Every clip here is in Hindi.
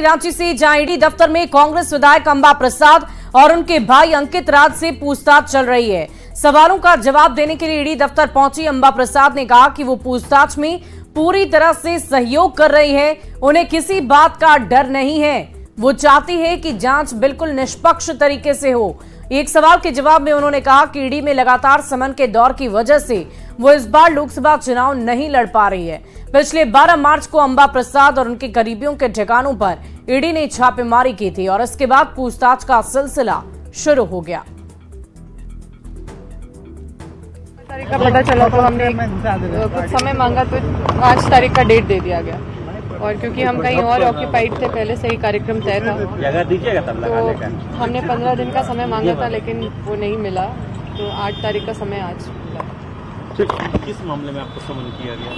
रांची से जहां ईडी दफ्तर में कांग्रेस विधायक अंबा प्रसाद और उनके भाई अंकित राज से पूछताछ चल रही है। सवालों का जवाब देने के लिए ईडी दफ्तर पहुंची अंबा प्रसाद ने कहा कि वो पूछताछ में पूरी तरह से सहयोग कर रही है, उन्हें किसी बात का डर नहीं है। वो चाहती है कि जांच बिल्कुल निष्पक्ष तरीके से हो। एक सवाल के जवाब में उन्होंने कहा कि ईडी में लगातार समन के दौर की वजह से वो इस बार लोकसभा चुनाव नहीं लड़ पा रही है। पिछले 12 मार्च को अंबा प्रसाद और उनके करीबियों के ठिकानों पर ईडी ने छापेमारी की थी और इसके बाद पूछताछ का सिलसिला शुरू हो गया। तारीख का पता चला तो हमने कुछ समय मांगा तो 5 तारीख का डेट दे दिया गया और क्योंकि हम कहीं और ऑक्यूपाइड थे, पहले से ही कार्यक्रम तय था, जगह दीजिएगा तब लगाने का। हमने 15 दिन का समय मांगा था लेकिन वो नहीं मिला, तो 8 तारीख का समय आज मिला। किस मामले में आपको समन किया गया?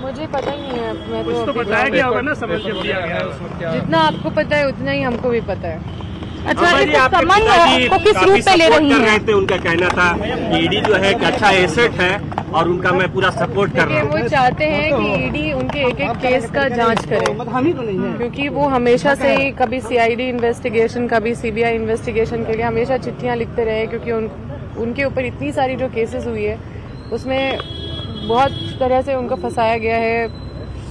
मुझे पता ही नहीं है, मैं तो बताया गया होगा ना समन जब दिया गया। जितना आपको पता है उतना ही हमको भी पता है। अच्छा, समन आपको किस रूप पे ले रही है? उनका कहना था कि ईडी जो है एक अच्छा एसेट है और उनका मैं पूरा सपोर्ट कर रहा हूँ। वो चाहते हैं कि ईडी उनके एक एक केस का जांच करे, क्योंकि वो हमेशा से ही कभी सीआईडी इन्वेस्टिगेशन, कभी सीबीआई इन्वेस्टिगेशन के लिए हमेशा चिट्ठियां लिखते रहे, क्योंकि उनके ऊपर इतनी सारी जो केसेस हुई है उसमें बहुत तरह से उनको फंसाया गया है,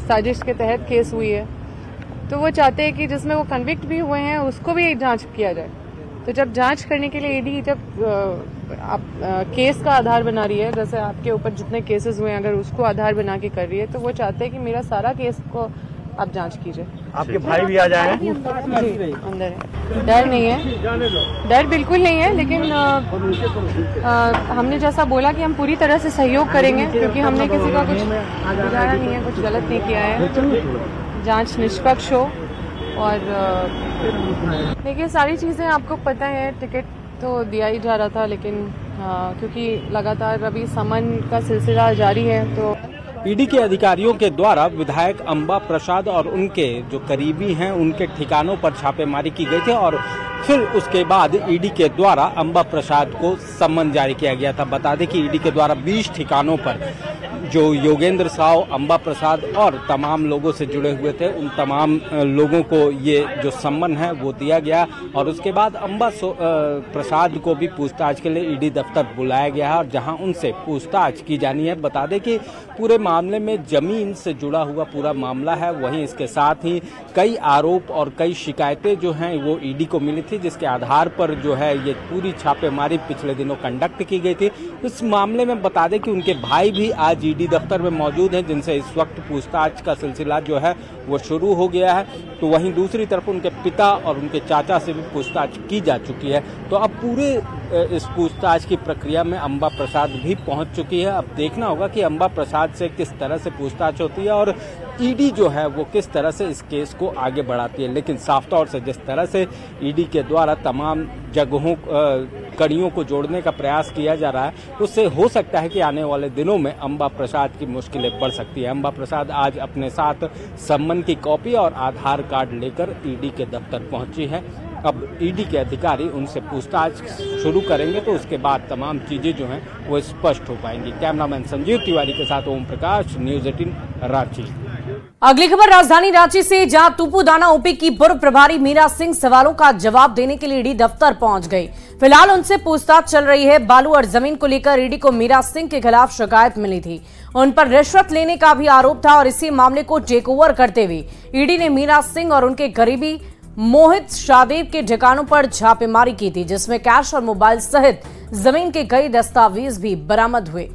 साजिश के तहत केस हुई है। तो वो चाहते हैं कि जिसमें वो कन्विक्ट भी हुए हैं उसको भी जांच किया जाए। तो जब जांच करने के लिए ईडी जब आप केस का आधार बना रही है, जैसे आपके ऊपर जितने केसेस हुए हैं अगर उसको आधार बना के कर रही है, तो वो चाहते हैं कि मेरा सारा केस को आप जांच कीजिए। आपके भाई भी आ जाए? जी, अंदर है। डर नहीं है, डर बिल्कुल नहीं है, लेकिन हमने जैसा बोला कि हम पूरी तरह से सहयोग करेंगे, क्योंकि हमने किसी का कुछ बिगाड़ा नहीं है, कुछ गलत नहीं किया है। जांच निष्पक्ष हो और देखिए सारी चीज़ें आपको पता है, टिकट तो दिया ही जा रहा था, लेकिन क्योंकि लगातार अभी समन का सिलसिला जारी है, तो ईडी के अधिकारियों के द्वारा विधायक अंबा प्रसाद और उनके जो करीबी हैं उनके ठिकानों पर छापेमारी की गई थी और फिर उसके बाद ईडी के द्वारा अंबा प्रसाद को सम्मन जारी किया गया था। बता दें कि ईडी के द्वारा 20 ठिकानों पर जो योगेंद्र साव, अंबा प्रसाद और तमाम लोगों से जुड़े हुए थे, उन तमाम लोगों को ये जो सम्मन है वो दिया गया और उसके बाद अंबा प्रसाद को भी पूछताछ के लिए ईडी दफ्तर बुलाया गया है और जहां उनसे पूछताछ की जानी है। बता दें कि पूरे मामले में जमीन से जुड़ा हुआ पूरा मामला है, वहीं इसके साथ ही कई आरोप और कई शिकायतें जो हैं वो ईडी को मिली थी, जिसके आधार पर जो है ये पूरी छापेमारी पिछले दिनों कंडक्ट की गई थी। इस मामले में बता दें कि उनके भाई भी आज ईडी दफ्तर में मौजूद हैं, जिनसे इस वक्त पूछताछ का सिलसिला जो है वो शुरू हो गया है। तो वहीं दूसरी तरफ उनके पिता और उनके चाचा से भी पूछताछ की जा चुकी है। तो अब पूरे इस पूछताछ की प्रक्रिया में अंबा प्रसाद भी पहुंच चुकी है। अब देखना होगा कि अंबा प्रसाद से किस तरह से पूछताछ होती है और ईडी जो है वो किस तरह से इस केस को आगे बढ़ाती है। लेकिन साफ तौर से जिस तरह से ईडी के द्वारा तमाम जगहों कड़ियों को जोड़ने का प्रयास किया जा रहा है, उससे हो सकता है कि आने वाले दिनों में अंबा प्रसाद की मुश्किलें बढ़ सकती है। अंबा प्रसाद आज अपने साथ सम्मन की कॉपी और आधार कार्ड लेकर ईडी के दफ्तर पहुंची है। अब ईडी के अधिकारी उनसे पूछताछ शुरू करेंगे तो उसके बाद तमाम चीजें जो हैं वो स्पष्ट हो पाएंगी। कैमरामैन संजीव तिवारी के साथ ओम प्रकाश, न्यूज़ 18 रांची। अगली खबर राजधानी रांची से, जहां तुपुदाना ओपी की पूर्व प्रभारी मीरा सिंह सवालों का जवाब देने के लिए ईडी दफ्तर पहुंच गई। फिलहाल उनसे पूछताछ चल रही है। बालू और जमीन को लेकर ईडी को मीरा सिंह के खिलाफ शिकायत मिली थी, उन पर रिश्वत लेने का भी आरोप था और इसी मामले को टेक ओवर करते हुए ईडी ने मीरा सिंह और उनके करीबी मोहित शादेव के ठिकानों पर छापेमारी की थी, जिसमें कैश और मोबाइल सहित जमीन के कई दस्तावेज भी बरामद हुए।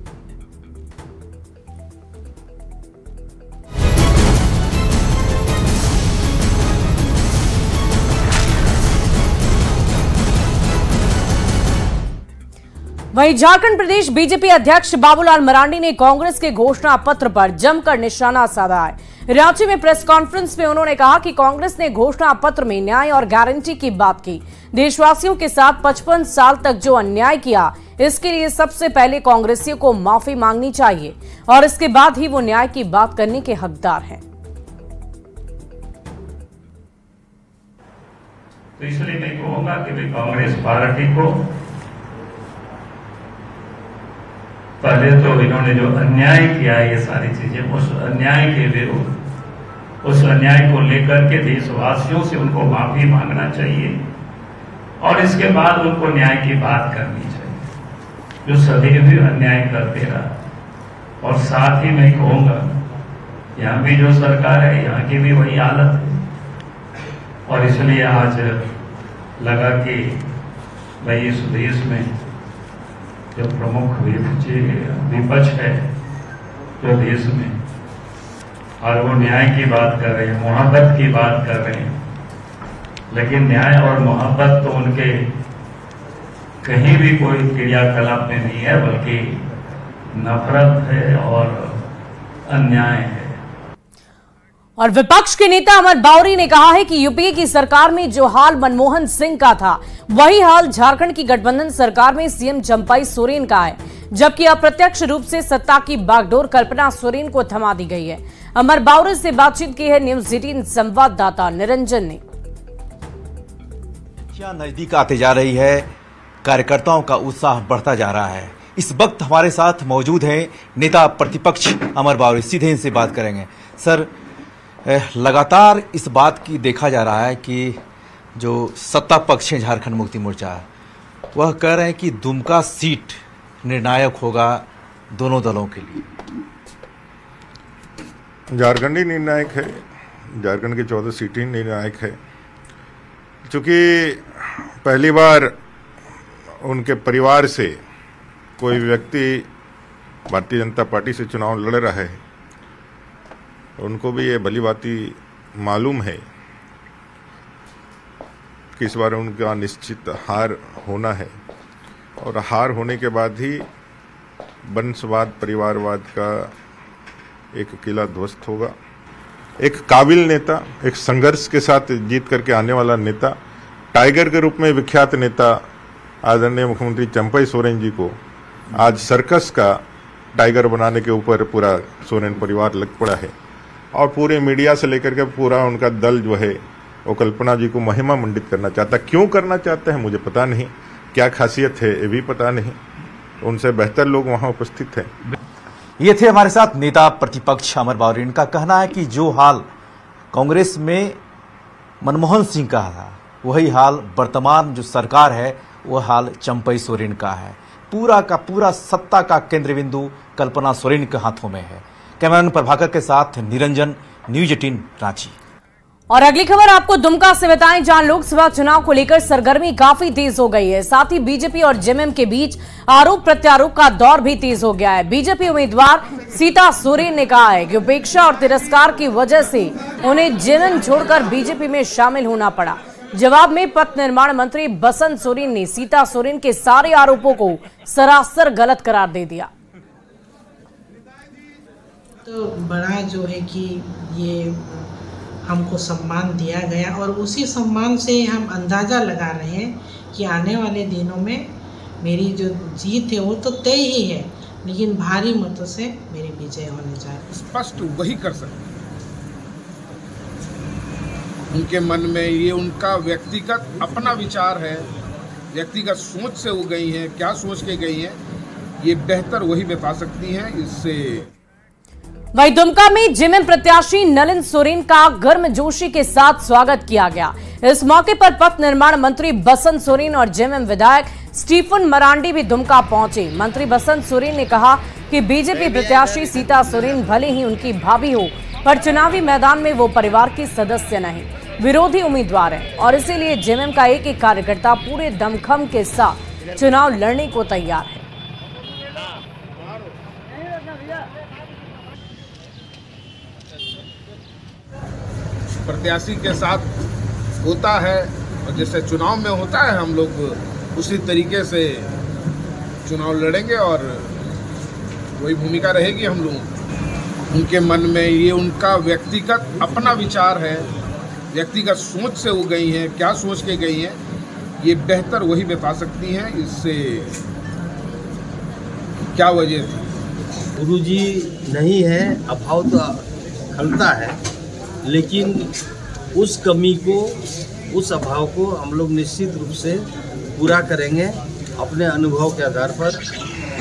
वहीं झारखंड प्रदेश बीजेपी अध्यक्ष बाबूलाल मरांडी ने कांग्रेस के घोषणा पत्र पर जमकर निशाना साधा है। रांची में प्रेस कॉन्फ्रेंस में उन्होंने कहा कि कांग्रेस ने घोषणा पत्र में न्याय और गारंटी की बात की। देशवासियों के साथ 55 साल तक जो अन्याय किया, इसके लिए सबसे पहले कांग्रेसियों को माफी मांगनी चाहिए और इसके बाद ही वो न्याय की बात करने के हकदार हैं। तो इसलिए मैं कहूंगा कि कांग्रेस पार्टी को पहले तो इन्होंने जो अन्याय किया है, ये सारी चीजें, उस अन्याय के विरुद्ध उस अन्याय को लेकर के देशवासियों से उनको माफी मांगना चाहिए और इसके बाद उनको न्याय की बात करनी चाहिए जो सदैव भी अन्याय करते रहा। और साथ ही मैं कहूंगा यहाँ भी जो सरकार है यहाँ की भी वही हालत है और इसलिए आज लगा कि भाई इस देश में जो प्रमुख विपक्ष है जो देश में और वो न्याय की बात कर रहे हैं, मोहब्बत की बात कर रहे हैं, लेकिन न्याय और मोहब्बत तो उनके कहीं भी कोई क्रियाकलाप में नहीं है बल्कि नफरत है और अन्याय है। और विपक्ष के नेता अमर बावरी ने कहा है कि यूपीए की सरकार में जो हाल मनमोहन सिंह का था वही हाल झारखंड की गठबंधन सरकार में सीएम चंपाई सोरेन का है, जबकि अप्रत्यक्ष रूप से सत्ता की बागडोर कल्पना सोरेन को थमा दी गई है। अमर बावरी से बातचीत की है न्यूज 18 संवाददाता निरंजन ने। नजदीक आते जा रही है, कार्यकर्ताओं का उत्साह बढ़ता जा रहा है। इस वक्त हमारे साथ मौजूद हैं नेता प्रतिपक्ष अमर बावरी, सीधे इनसे बात करेंगे। सर, लगातार इस बात की देखा जा रहा है कि जो सत्ता पक्ष है झारखंड मुक्ति मोर्चा, वह कह रहे हैं कि दुमका सीट निर्णायक होगा दोनों दलों के लिए। झारखंड ही निर्णायक है, झारखंड की 14 सीटें निर्णायक है, क्योंकि पहली बार उनके परिवार से कोई व्यक्ति भारतीय जनता पार्टी से चुनाव लड़ रहा है। उनको भी ये भली भांति मालूम है कि इस बार उनका निश्चित हार होना है और हार होने के बाद ही वंशवाद परिवारवाद का एक किला ध्वस्त होगा। एक काबिल नेता, एक संघर्ष के साथ जीत करके आने वाला नेता, टाइगर के रूप में विख्यात नेता आदरणीय मुख्यमंत्री चंपाई सोरेन जी को आज सर्कस का टाइगर बनाने के ऊपर पूरा सोरेन परिवार लग पड़ा है और पूरे मीडिया से लेकर के पूरा उनका दल जो है वो कल्पना जी को महिमा मंडित करना चाहता। क्यों करना चाहता है मुझे पता नहीं, क्या खासियत है ये भी पता नहीं, उनसे बेहतर लोग वहां उपस्थित हैं। ये थे हमारे साथ नेता प्रतिपक्ष अमर बावरी। इनका कहना है कि जो हाल कांग्रेस में मनमोहन सिंह का था वही हाल वर्तमान जो सरकार है वह हाल चंपाई सोरेन का है। पूरा का पूरा सत्ता का केंद्र बिंदु कल्पना सोरेन के हाथों में है। कैमरामैन प्रभाकर के साथ निरंजन, न्यूज 18 रांची। और अगली खबर आपको दुमका से बताएं, जहां लोकसभा चुनाव को लेकर सरगर्मी काफी तेज हो गई है। साथ ही बीजेपी और जेएमएम के बीच आरोप प्रत्यारोप का दौर भी तेज हो गया है। बीजेपी उम्मीदवार सीता सोरेन ने कहा है कि उपेक्षा और तिरस्कार की वजह से उन्हें जेएमएम छोड़कर बीजेपी में शामिल होना पड़ा। जवाब में पथ निर्माण मंत्री बसंत सोरेन ने सीता सोरेन के सारे आरोपों को सरासर गलत करार दे दिया। तो बड़ा जो है कि ये हमको सम्मान दिया गया और उसी सम्मान से हम अंदाज़ा लगा रहे हैं कि आने वाले दिनों में मेरी जो जीत है वो तो तय ही है, लेकिन भारी मतों से मेरी विजय होने जा रही है। स्पष्ट वही कर सकते, उनके मन में ये उनका व्यक्तिगत अपना विचार है, व्यक्तिगत सोच से वो गई हैं, क्या सोच के गई हैं ये बेहतर वही बता सकती हैं। इससे वहीं दुमका में जेएमएम प्रत्याशी नलिन सोरेन का गर्मजोशी के साथ स्वागत किया गया। इस मौके पर पथ निर्माण मंत्री बसंत सोरेन और जेएमएम विधायक स्टीफन मरांडी भी दुमका पहुंचे। मंत्री बसंत सोरेन ने कहा कि बीजेपी प्रत्याशी सीता सोरेन भले ही उनकी भाभी हो, पर चुनावी मैदान में वो परिवार की सदस्य नहीं, विरोधी उम्मीदवार है और इसीलिए जेएमएम का एक एक कार्यकर्ता पूरे दमखम के साथ चुनाव लड़ने को तैयार है। प्रत्याशी के साथ होता है और जैसे चुनाव में होता है हम लोग उसी तरीके से चुनाव लड़ेंगे और वही भूमिका रहेगी हम लोग। उनके मन में ये उनका व्यक्तिगत अपना विचार है, व्यक्तिगत सोच से वो गई हैं, क्या सोच के गई हैं ये बेहतर वही बता सकती हैं। इससे क्या वजह थी? गुरुजी नहीं है, अभाव तो खलता है, लेकिन उस कमी को, उस अभाव को हम लोग निश्चित रूप से पूरा करेंगे अपने अनुभव के आधार पर।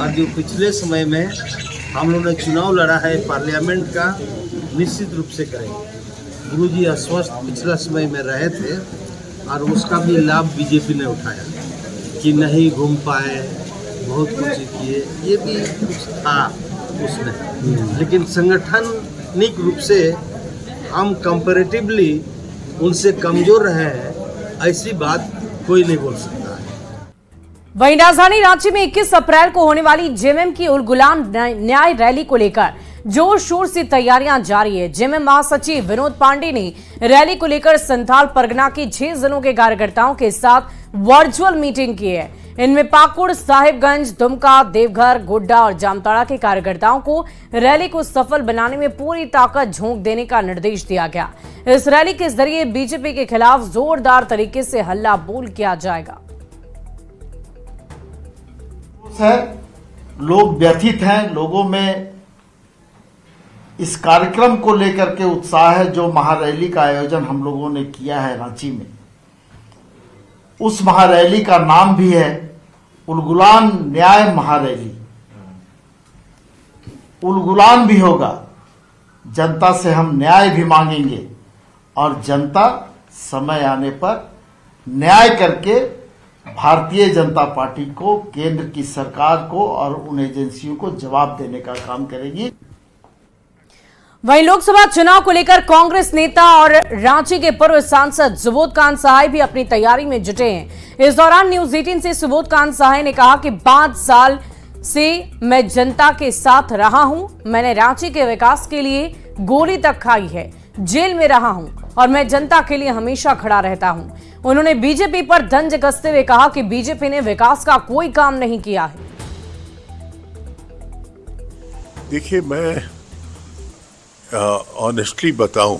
और जो पिछले समय में हम लोगों ने चुनाव लड़ा है पार्लियामेंट का, निश्चित रूप से करेंगे। गुरुजी अस्वस्थ पिछला समय में रहे थे और उसका भी लाभ बीजेपी ने उठाया कि नहीं घूम पाए, बहुत कुछ किए, ये भी कुछ था उसमें। लेकिन संगठनिक रूप से हम कंपैरेटिवली उनसे कमजोर रहे हैं, ऐसी बात कोई नहीं बोल सकता है। वहीं राजधानी रांची में 21 अप्रैल को होने वाली जेएमएम की उल गुलाम न्याय रैली को लेकर जोर शोर से तैयारियां जारी है। जेएमएम महासचिव विनोद पांडे ने रैली को लेकर संथाल परगना के 6 जिलों के कार्यकर्ताओं के साथ वर्चुअल मीटिंग की है। इनमें पाकुड़, साहिबगंज, दुमका, देवघर, गोड्डा और जामताड़ा के कार्यकर्ताओं को रैली को सफल बनाने में पूरी ताकत झोंक देने का निर्देश दिया गया। इस रैली के जरिए बीजेपी के खिलाफ जोरदार तरीके से हल्ला बोल किया जाएगा। लोग व्यथित हैं, लोगों में इस कार्यक्रम को लेकर के उत्साह है। जो महारैली का आयोजन हम लोगों ने किया है रांची में, उस महारैली का नाम भी है उल गुलाम न्याय महारैली। उल गुलाम भी होगा, जनता से हम न्याय भी मांगेंगे और जनता समय आने पर न्याय करके भारतीय जनता पार्टी को, केंद्र की सरकार को और उन एजेंसियों को जवाब देने का काम करेगी। वहीं लोकसभा चुनाव को लेकर कांग्रेस नेता और रांची के पूर्व सांसद सुबोध कांत सहाय भी अपनी तैयारी में जुटे हैं। इस दौरान न्यूज 18 से सुबोध कांत सहाय ने कहा कि 5 साल से मैं जनता के साथ रहा हूं। मैंने रांची के विकास के लिए गोली तक खाई है, जेल में रहा हूं और मैं जनता के लिए हमेशा खड़ा रहता हूं। उन्होंने बीजेपी पर तंज कसते हुए कहा कि बीजेपी ने विकास का कोई काम नहीं किया है। देखिए, मैं ऑनेस्टली बताऊं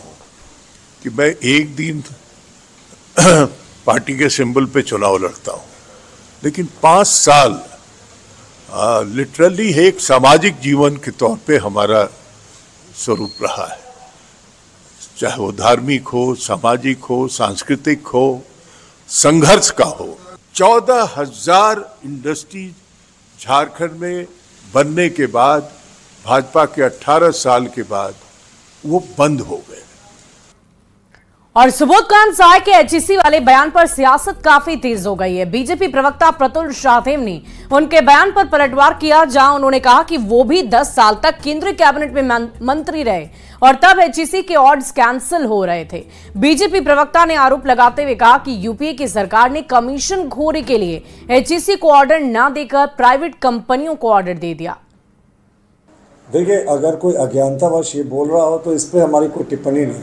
कि मैं एक दिन पार्टी के सिंबल पे चुनाव लड़ता हूं, लेकिन 5 साल लिटरली एक सामाजिक जीवन के तौर पे हमारा स्वरूप रहा है। चाहे वो धार्मिक हो, सामाजिक हो, सांस्कृतिक हो, संघर्ष का हो। 14,000 इंडस्ट्री झारखंड में बनने के बाद, भाजपा के 18 साल के बाद वो बंद हो गए। और सुबोध कांत सहाय के एचईसी वाले बयान पर सियासत काफी तेज हो गई है। बीजेपी प्रवक्ता प्रतुल शाहदेव ने उनके बयान पर पलटवार किया, जहां उन्होंने कहा कि वो भी 10 साल तक केंद्रीय कैबिनेट में मंत्री रहे और तब एचईसी के ऑर्डर्स कैंसिल हो रहे थे। बीजेपी प्रवक्ता ने आरोप लगाते हुए कहा कि यूपीए की सरकार ने कमीशन खोरी के लिए एचईसी को ऑर्डर न देकर प्राइवेट कंपनियों को ऑर्डर दे दिया। देखिए, अगर कोई अज्ञानतावश ये बोल रहा हो तो इस पर हमारी कोई टिप्पणी नहीं,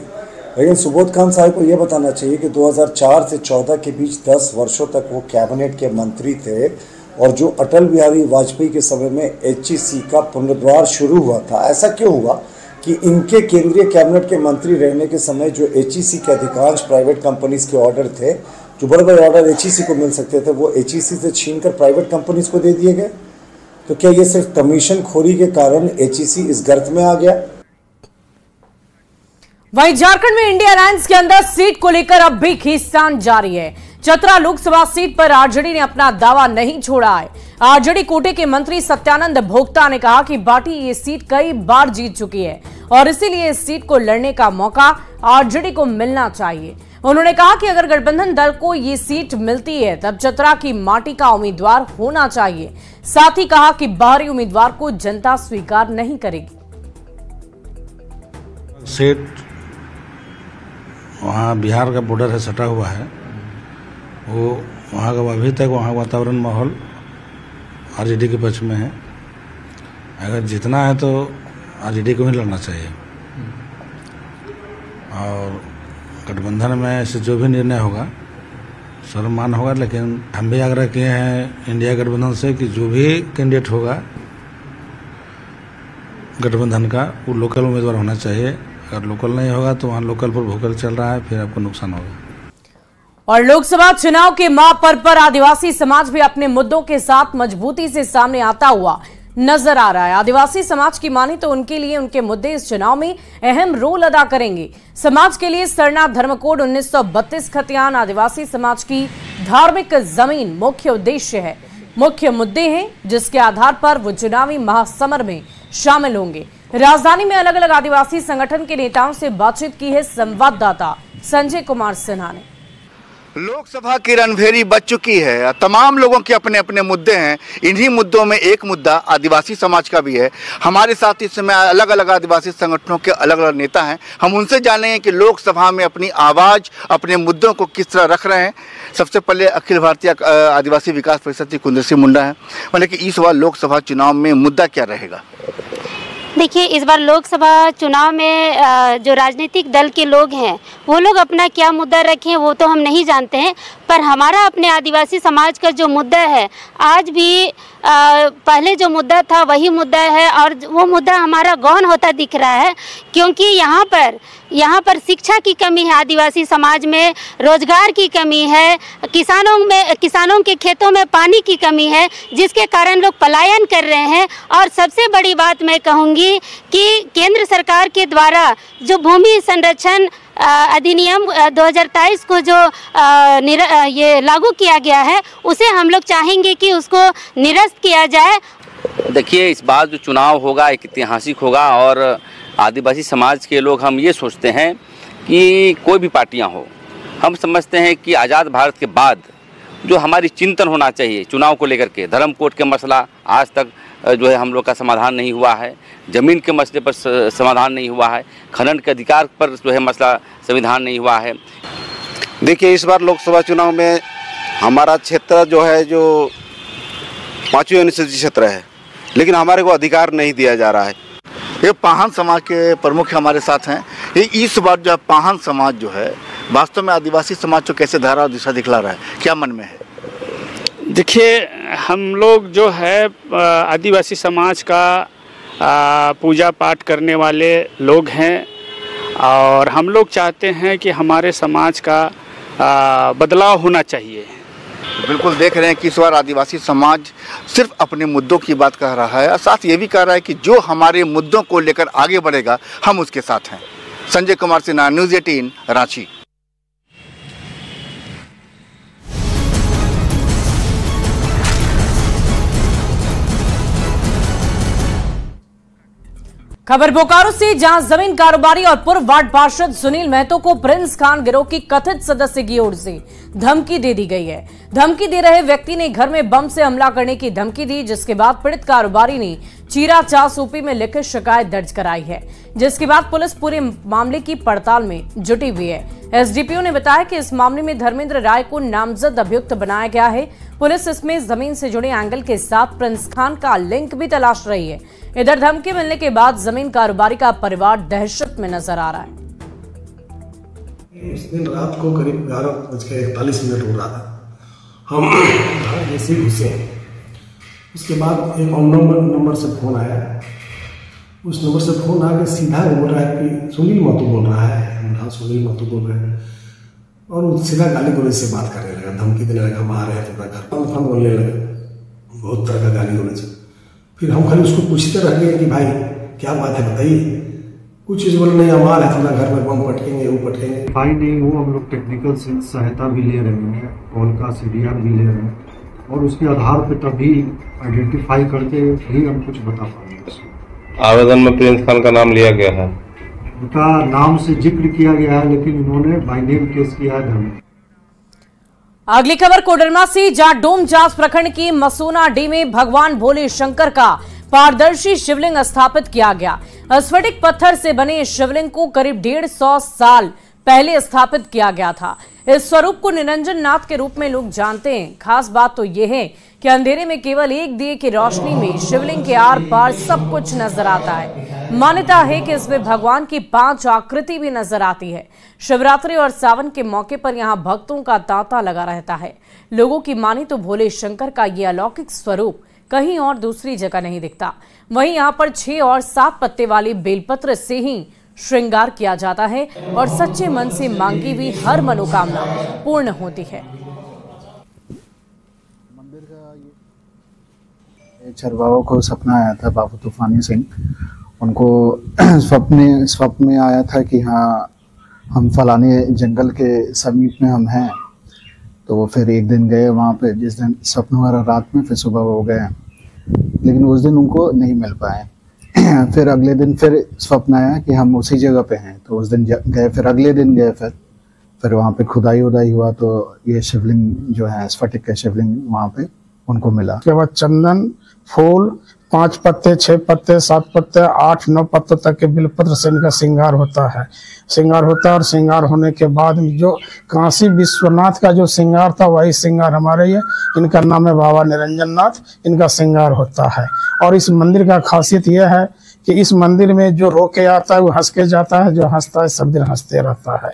लेकिन सुबोध कांत साहब को ये बताना चाहिए कि 2004 से 14 के बीच 10 वर्षों तक वो कैबिनेट के मंत्री थे और जो अटल बिहारी वाजपेयी के समय में एचईसी का पुनरुद्धार शुरू हुआ था, ऐसा क्यों हुआ कि इनके केंद्रीय कैबिनेट के मंत्री रहने के समय जो एचईसी के अधिकांश प्राइवेट कंपनीज के ऑर्डर थे, जो बड़े बड़े ऑर्डर एचईसी को मिल सकते थे, वो एचईसी से छीनकर प्राइवेट कंपनीज को दे दिए गए? तो क्या ये सिर्फ कमीशन खोरी के कारण एचईसी इस गर्त में आ गया? वहीं झारखंड में इंडिया अलायंस के अंदर सीट को लेकर अब भी खींचतान जारी है। चतरा लोकसभा सीट पर आरजेडी ने अपना दावा नहीं छोड़ा है। आरजेडी कोटे के मंत्री सत्यानंद भोक्ता ने कहा कि पार्टी ये सीट कई बार जीत चुकी है और इसीलिए इस सीट को लड़ने का मौका आरजेडी को मिलना चाहिए। उन्होंने कहा कि अगर गठबंधन दल को ये सीट मिलती है तब चतरा की माटी का उम्मीदवार होना चाहिए। साथ ही कहा कि बाहरी उम्मीदवार को जनता स्वीकार नहीं करेगी। सीट वहाँ बिहार का बॉर्डर है, सटा हुआ है, वो वहाँ का अभी तक वहाँ वातावरण माहौल आरजेडी के पक्ष में है। अगर जीतना है तो आरजेडी को ही लड़ना चाहिए और गठबंधन में ऐसे जो भी निर्णय होगा सर्वमान होगा। लेकिन हम भी आग्रह किए हैं इंडिया गठबंधन से कि जो भी कैंडिडेट होगा गठबंधन का, वो लोकल उम्मीदवार होना चाहिए। अगर लोकल नहीं होगा तो वहाँ लोकल पर भूकल चल रहा है, फिर आपको नुकसान होगा। और लोकसभा चुनाव के महापर्व पर आदिवासी समाज भी अपने मुद्दों के साथ मजबूती से सामने आता हुआ नजर आ रहा है। आदिवासी समाज की माने तो उनके लिए उनके मुद्दे इस चुनाव में अहम रोल अदा करेंगे। समाज के लिए सरना धर्म कोड 1932 खतियान आदिवासी समाज की धार्मिक जमीन मुख्य उद्देश्य है, मुख्य मुद्दे हैं जिसके आधार पर वो चुनावी महासमर में शामिल होंगे। राजधानी में अलग अलग आदिवासी संगठन के नेताओं से बातचीत की है संवाददाता संजय कुमार सिन्हा ने। लोकसभा की रणभेरी बज चुकी है। तमाम लोगों के अपने अपने मुद्दे हैं। इन्हीं मुद्दों में एक मुद्दा आदिवासी समाज का भी है। हमारे साथ इस समय अलग अलग आदिवासी संगठनों के अलग अलग नेता हैं। हम उनसे जानेंगे कि लोकसभा में अपनी आवाज़, अपने मुद्दों को किस तरह रख रहे हैं। सबसे पहले अखिल भारतीय आदिवासी विकास परिषद की कुंदर सिंह मुंडा है। मतलब कि इस बार लोकसभा चुनाव में मुद्दा क्या रहेगा? देखिए, इस बार लोकसभा चुनाव में जो राजनीतिक दल के लोग हैं वो लोग अपना क्या मुद्दा रखें वो तो हम नहीं जानते हैं, पर हमारा अपने आदिवासी समाज का जो मुद्दा है आज भी पहले जो मुद्दा था वही मुद्दा है और वो मुद्दा हमारा गौन होता दिख रहा है, क्योंकि यहाँ पर शिक्षा की कमी है, आदिवासी समाज में रोजगार की कमी है, किसानों के खेतों में पानी की कमी है, जिसके कारण लोग पलायन कर रहे हैं। और सबसे बड़ी बात मैं कहूँगी कि केंद्र सरकार के द्वारा जो भूमि संरक्षण अधिनियम 2023 को जो ये लागू किया गया है उसे हम लोग चाहेंगे कि उसको निरस्त किया जाए। देखिए, इस बार जो चुनाव होगा एक ऐतिहासिक होगा और आदिवासी समाज के लोग हम ये सोचते हैं कि कोई भी पार्टियां हो, हम समझते हैं कि आज़ाद भारत के बाद जो हमारी चिंतन होना चाहिए चुनाव को लेकर के, धर्म कोड के मसला आज तक जो है हम लोग का समाधान नहीं हुआ है, ज़मीन के मसले पर समाधान नहीं हुआ है, खनन के अधिकार पर जो है मसला संविधान नहीं हुआ है। देखिए, इस बार लोकसभा चुनाव में हमारा क्षेत्र जो है जो 5वीं अनुसूचित क्षेत्र है, लेकिन हमारे को अधिकार नहीं दिया जा रहा है। ये पाहन समाज के प्रमुख हमारे साथ हैं। ये इस बार जो पाहन समाज जो है वास्तव में आदिवासी समाज को कैसे धारा और दिशा दिखला रहा है, क्या मन में है? देखिए, हम लोग जो है आदिवासी समाज का पूजा पाठ करने वाले लोग हैं और हम लोग चाहते हैं कि हमारे समाज का बदलाव होना चाहिए। बिल्कुल देख रहे हैं कि इस बार आदिवासी समाज सिर्फ अपने मुद्दों की बात कर रहा है और साथ ये भी कह रहा है कि जो हमारे मुद्दों को लेकर आगे बढ़ेगा हम उसके साथ हैं। संजय कुमार सिन्हा, न्यूज़ 18, रांची। खबर बोकारो से, जहां जमीन कारोबारी और पूर्व वार्ड पार्षद सुनील महतो को प्रिंस खान गिरोह की कथित सदस्य की ओर से धमकी दे दी गई है। धमकी दे रहे व्यक्ति ने घर में बम से हमला करने की धमकी दी, जिसके बाद पीड़ित कारोबारी ने चीरा चास ओपी में लिखित शिकायत दर्ज कराई है, जिसके बाद पुलिस पूरे मामले की पड़ताल में जुटी हुई है। एसडीपीओ ने बताया कि इस मामले में धर्मेंद्र राय को नामजद अभियुक्त बनाया गया है। पुलिस इसमें जमीन से जुड़े एंगल के साथ प्रिंस खान का लिंक भी तलाश रही है। इधर धमकी मिलने के बाद जमीन कारोबारी का परिवार दहशत में नजर आ रहा है। उस दिन रात को करीब 11:41 हो रहा था, हम जैसे घुसे, उसके बाद एक अननोन नंबर से फोन आया। उस नंबर से फोन आके सीधा बोल रहा है कि सुनील महतो बोल रहा है। हाँ, सुनील महतो बोल रहे हैं और सीधा गाली गलौज से बात करने लगा, धमकी देने लगा, हम आ रहे हैं तुम्हारा घर, हम बोलने लगे, बहुत तरह का गाली गलौज। फिर हम खाली उसको पूछते रह गए कि भाई क्या बात है बताइए। कुछ चीज़ बोले नहीं, हम आ रहे हैं तुम्हारा घर में, बम पटकेंगे, वो पटकेंगे। भाई नहीं वो हम लोग टेक्निकल सहायता भी ले रहे हैं, कॉल का CDR भी ले रहे हैं और उसके आधार पर तभी आइडेंटिफाई करके ही हम कुछ बता पाएंगे। आवेदन में प्रिंस खान का नाम लिया गया है, उनका नाम से जिक्र किया गया है, लेकिन इन्होंने बाय नेम केस किया है। अगली खबर कोडरमा से, जहां डोमचांच प्रखंड की मसूनाडीह में भगवान भोले शंकर का पारदर्शी शिवलिंग स्थापित किया गया। स्फटिक पत्थर से बने इस शिवलिंग को करीब 150 साल पहले स्थापित किया गया था। इस स्वरूप को निरंजन नाथ के रूप में लोग जानते हैं। खास बात तो यह है कि अंधेरे में केवल एक दिए की रोशनी में शिवलिंग के आर पार सब कुछ नजर आता है। मान्यता है कि इसमें भगवान की 5 आकृति भी नजर आती है। शिवरात्रि और सावन के मौके पर यहाँ भक्तों का तांता लगा रहता है। लोगों की माने तो भोले शंकर का ये अलौकिक स्वरूप कहीं और दूसरी जगह नहीं दिखता। वहीं यहाँ पर 6 और 7 पत्ते वाले बेलपत्र से ही श्रृंगार किया जाता है और सच्चे मन से मांगी हुई हर मनोकामना पूर्ण होती है। चरवाहों को सपना आया था, बाबू तूफानी सिंह, उनको स्वप्न में आया था कि हाँ हम फलाने जंगल के समीप में हम हैं। तो वो फिर एक दिन गए वहाँ पे, जिस दिन स्वप्न हुआ रात में, फिर सुबह वो गए, लेकिन उस दिन उनको नहीं मिल पाए। फिर अगले दिन फिर स्वप्न आया कि हम उसी जगह पे हैं, तो उस दिन गए, फिर अगले दिन गए, फिर वहाँ पे खुदाई उदाई हुआ तो ये शिवलिंग जो है स्फटिक के शिवलिंग वहाँ पे उनको मिला। उसके बाद चंदन, फूल, 5 पत्ते, 6 पत्ते, 7 पत्ते, 8-9 पत्तों तक के बिलपत्र से इनका श्रृंगार होता है। और श्रृंगार होने के बाद जो काशी विश्वनाथ का जो श्रृंगार था वही श्रृंगार हमारे ये, इनका नाम है बाबा निरंजन नाथ, इनका श्रृंगार होता है। और इस मंदिर का खासियत यह है कि इस मंदिर में जो रो के आता है वो हंस के जाता है, जो हंसता है सब दिन हंसते रहता है।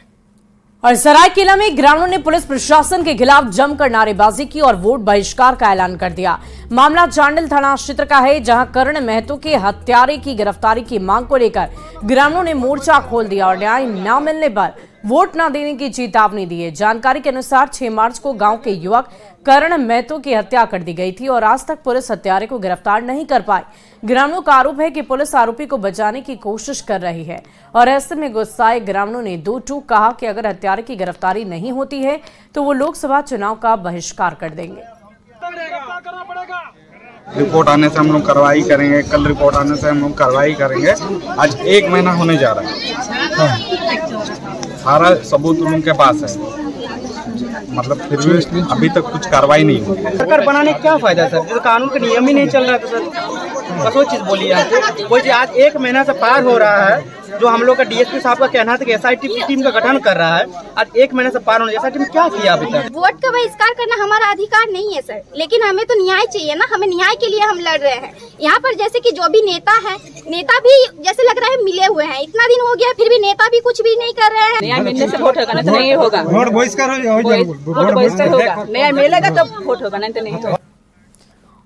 और सरायकेला में ग्रामीणों ने पुलिस प्रशासन के खिलाफ जमकर नारेबाजी की और वोट बहिष्कार का ऐलान कर दिया। मामला चांडिल थाना क्षेत्र का है, जहां कर्ण महतो के हत्यारे की गिरफ्तारी की मांग को लेकर ग्रामीणों ने मोर्चा खोल दिया और न्याय न मिलने पर वोट न देने की चेतावनी दी है। जानकारी के अनुसार 6 मार्च को गांव के युवक कर्ण महतो की हत्या कर दी गई थी और आज तक पुलिस हत्यारे को गिरफ्तार नहीं कर पाई। ग्रामीणों का आरोप है कि पुलिस आरोपी को बचाने की कोशिश कर रही है और ऐसे में गुस्साए ग्रामीणों ने 2 टूक कहा कि अगर हत्यारे की गिरफ्तारी नहीं होती है तो वो लोकसभा चुनाव का बहिष्कार कर देंगे। रिपोर्ट आने से हम लोग कार्रवाई करेंगे, कल रिपोर्ट आने से हम लोग कार्रवाई करेंगे। आज 1 महीना होने जा रहा है, सारा सबूत उनके पास है, मतलब फिर भी अभी तक कुछ कार्रवाई नहीं हुई। सरकार बनाने का क्या फायदा सर, जब कानून का नियम ही नहीं चल रहा है। तो सर बस वो चीज़ बोली आपको, वो आज 1 महीना से पार हो रहा है, जो हम लोग का डीएसपी साहब का कहना था कि एसआईटी टीम का गठन कर रहा है, आज 1 महीने से पार होने, एसआईटी में क्या किया अभी तक? वोट का बहिष्कार करना हमारा अधिकार नहीं है सर, लेकिन हमें तो न्याय चाहिए ना, हमें न्याय के लिए हम लड़ रहे हैं। यहाँ पर जैसे कि जो भी नेता है, नेता भी जैसे लग रहा है मिले हुए हैं, इतना दिन हो गया फिर भी नेता भी कुछ भी नहीं कर रहे हैं। न्याय मिलने से वोट होगा, नहीं तो नहीं होगा। वोट बहिष्कार होगा, न्याय मिलेगा तब वोट होगा, नहीं तो नहीं होगा।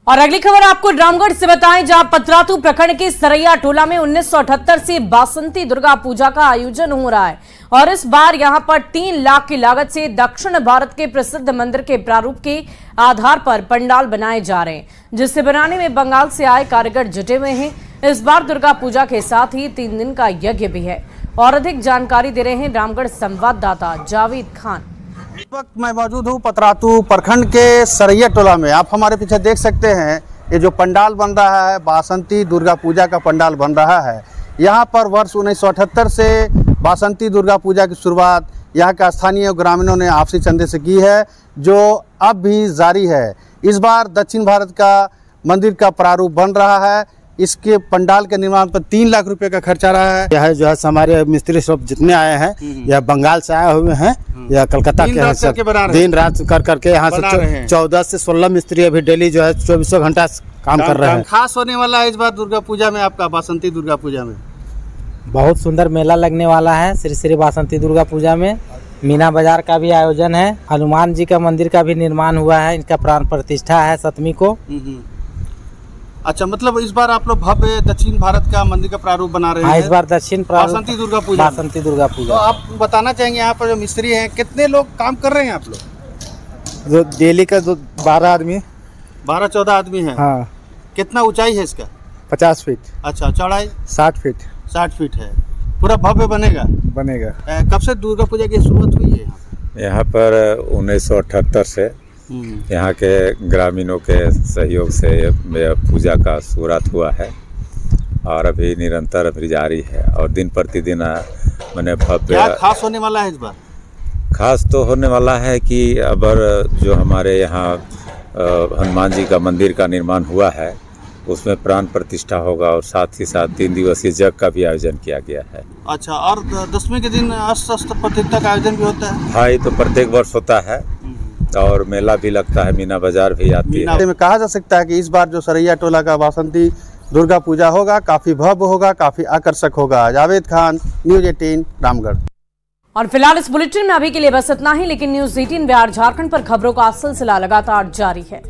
और अगली खबर आपको रामगढ़ से बताएं, जहां पतरातू प्रखंड के सरैया टोला में 1978 से बासंती दुर्गा पूजा का आयोजन हो रहा है और इस बार यहां पर 3 लाख की लागत से दक्षिण भारत के प्रसिद्ध मंदिर के प्रारूप के आधार पर पंडाल बनाए जा रहे हैं, जिसे बनाने में बंगाल से आए कारीगर जुटे हुए हैं। इस बार दुर्गा पूजा के साथ ही 3 दिन का यज्ञ भी है और अधिक जानकारी दे रहे हैं रामगढ़ संवाददाता जावेद खान। इस वक्त मैं मौजूद हूँ पतरातू प्रखंड के सरैया टोला में। आप हमारे पीछे देख सकते हैं, ये जो पंडाल बन रहा है बासंती दुर्गा पूजा का पंडाल बन रहा है। यहाँ पर वर्ष 1978 से बासंती दुर्गा पूजा की शुरुआत यहाँ का स्थानीय ग्रामीणों ने आपसी चंदे से की है, जो अब भी जारी है। इस बार दक्षिण भारत का मंदिर का प्रारूप बन रहा है। इसके पंडाल के निर्माण पर 3 लाख रुपए का खर्चा रहा है। यह जो है हमारे मिस्त्री सब जितने आए हैं, यह बंगाल से आए हुए हैं या कलकत्ता के हैं, दिन रात कर करके यहाँ से 14 से 16 मिस्त्री अभी डेली जो है 24 घंटा काम कर रहे हैं। खास होने वाला है इस बार दुर्गा पूजा में, आपका बासंती दुर्गा पूजा में बहुत सुंदर मेला लगने वाला है। श्री श्री बासंती दुर्गा पूजा में मीना बाजार का भी आयोजन है, हनुमान जी का मंदिर का भी निर्माण हुआ है, इनका प्राण प्रतिष्ठा है 7वीं को। अच्छा, मतलब इस बार आप लोग भव्य दक्षिण भारत का मंदिर का प्रारूप बना रहे हैं। इस बार दक्षिण बासंती दुर्गा पूजा। बासंती दुर्गा पूजा। तो आप बताना चाहेंगे यहाँ पर जो मिस्त्री हैं कितने लोग काम कर रहे हैं आप लोग? जो डेली का 12 आदमी 12-14 आदमी है। हाँ। कितना ऊंचाई है इसका? 50 फीट। अच्छा, चौड़ाई 60 फीट। 60 फीट है। पूरा भव्य बनेगा। कब से दुर्गा पूजा की शुरुआत हुई है? यहाँ पर 1978 से यहाँ के ग्रामीणों के सहयोग से पूजा का शुरुआत हुआ है और अभी निरंतर अभी जारी है और दिन प्रतिदिन मैंने भव्य। क्या खास होने वाला है इस बार? खास तो होने वाला है कि अब जो हमारे यहाँ हनुमान जी का मंदिर का निर्माण हुआ है उसमें प्राण प्रतिष्ठा होगा और साथ ही साथ 3 दिवसीय यज्ञ का भी आयोजन किया गया है। अच्छा, और 10वें के दिन अस्त्र प्रतियोगिता का आयोजन भी होता है? हाँ, ये तो प्रत्येक वर्ष होता है और मेला भी लगता है, मीना बाजार भी आती है। में कहा जा सकता है कि इस बार जो सरैया टोला का बासंती दुर्गा पूजा होगा काफी भव्य होगा, काफी आकर्षक होगा। जावेद खान, न्यूज़ 18 रामगढ़। और फिलहाल इस बुलेटिन में अभी के लिए बस इतना ही, लेकिन न्यूज़ 18 बिहार झारखंड पर खबरों का सिलसिला लगातार जारी है।